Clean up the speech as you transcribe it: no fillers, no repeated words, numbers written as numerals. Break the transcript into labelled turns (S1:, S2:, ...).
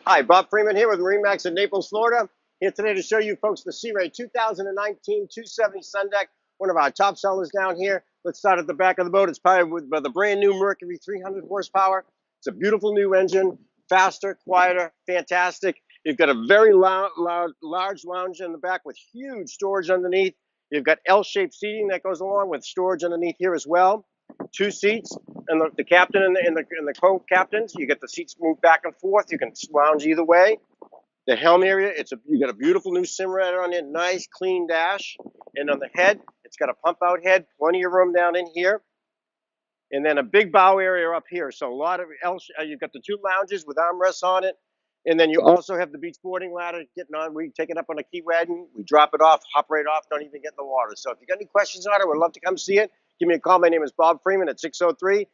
S1: Hi, Bob Freeman here with MarineMax in Naples, Florida. Here today to show you folks the Sea Ray 2019 270 Sun Deck, one of our top sellers down here. Let's start at the back of the boat. It's powered with the brand new Mercury 300 horsepower. It's a beautiful new engine, faster, quieter, fantastic. You've got a very large lounge in the back with huge storage underneath. You've got L-shaped seating that goes along with storage underneath here as well. Two seats, and the captain and the co-captains. You get the seats moved back and forth. You can lounge either way. The helm area, you got a beautiful new simulator on it, nice clean dash, and on the head, it's got a pump out head, plenty of room down in here, and then a big bow area up here. So a lot of you've got the two lounges with armrests on it, and then you also have the beach boarding ladder getting on. We take it up on a key wagon, we drop it off, hop right off, don't even get in the water. So if you got any questions on it, we'd love to come see it. Give me a call. My name is Bob Freeman at 603-213-1194.